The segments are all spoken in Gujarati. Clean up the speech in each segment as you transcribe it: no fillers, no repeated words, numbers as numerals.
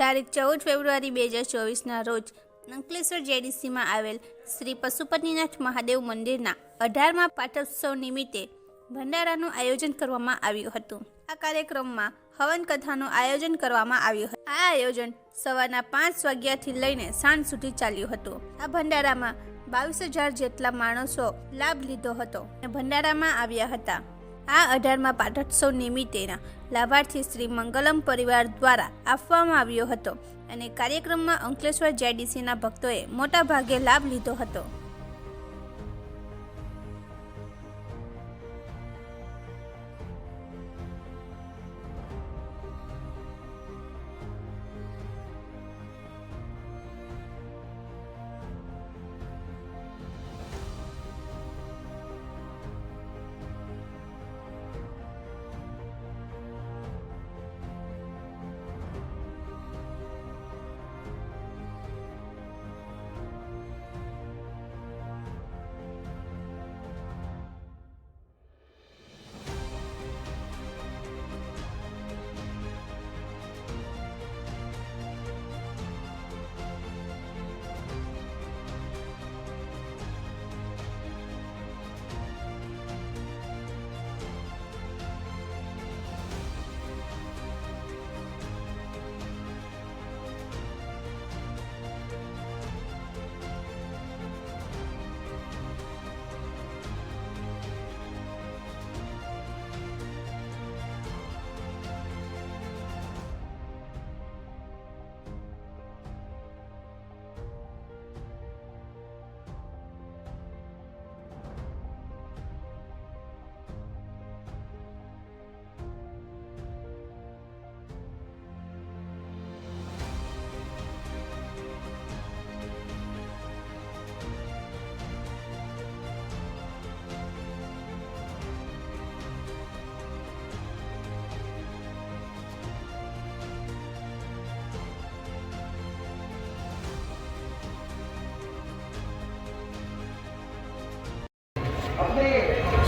તારીખ 14 ફેબ્રુઆરી 2024ના રોજ અંકલેશ્વર જેડીસીમાં આવેલ શ્રી પશુપતિનાથ મહાદેવ મંદિરના 18મા પાટોત્સવ નિમિત્તે ભંડારાનું આયોજન કરવામાં આવ્યું હતું। આ કાર્યક્રમમાં હવન કથાનું આયોજન કરવામાં આવ્યું હતું। આ આયોજન સવારના 5 વાગ્યાથી લઈને સાંજ સુધી ચાલ્યું હતું। આ ભંડારામાં 22,000 જેટલા માણસો લાભ લીધો હતો અને ભંડારામાં આવ્યા હતા। આ 18મા પાટોત્સવ નિમિત્તેના લાભાર્થી શ્રી મંગલમ પરિવાર દ્વારા આપવામાં આવ્યો હતો અને કાર્યક્રમમાં અંકલેશ્વર જેડીસીના ભક્તોએ મોટા ભાગે લાભ લીધો હતો।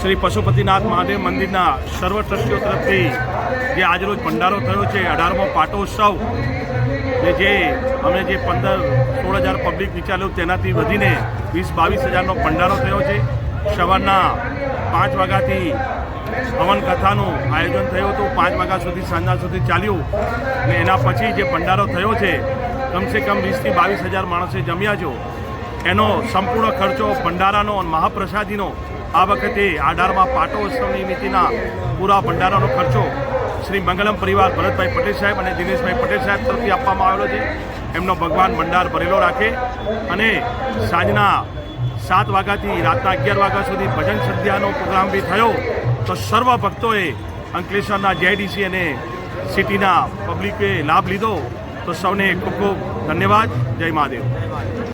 શ્રી પશુપતિનાથ મહાદેવ મંદિરના સર્વ ટ્રસ્ટીઓ તરફથી જે આજરોજ ભંડારો થયો છે 18મો પાટોત્સવ ને જે અમે જે 15-16 હજાર પબ્લિક વિચાર્યું તેનાથી વધીને 20-22 હજારનો ભંડારો થયો છે। સવારના 5 વાગ્યાથી હવન કથાનું આયોજન થયું હતું, 5 વાગ્યા સુધી સાંજના સુધી ચાલ્યું ને એના પછી જે ભંડારો થયો છે કમસે કમ 20-22 હજાર માણસે જમ્યા છો। એનો સંપૂર્ણ ખર્ચો ભંડારાનો અને મહાપ્રસાદીનો આ વખતે 18મા પાટોત્સવ નિમિત્તેના પૂરા ભંડારાનો ખર્ચો શ્રી મંગલમ પરિવાર ભરતભાઈ પટેલ સાહેબ અને દિનેશભાઈ પટેલ સાહેબ તરફથી આપવામાં આવેલો છે। એમનો ભગવાન ભંડાર ભરેલો રાખે અને સાંજના 7 વાગ્યાથી રાતના 11 વાગ્યા સુધી ભજન સંધ્યાનો પ્રોગ્રામ બી થયો। તો સર્વ ભક્તોએ અંકલેશ્વરના જેડીસી અને સિટીના પબ્લિકે લાભ લીધો। તો સૌને ખૂબ ખૂબ ધન્યવાદ। જય મહાદેવ।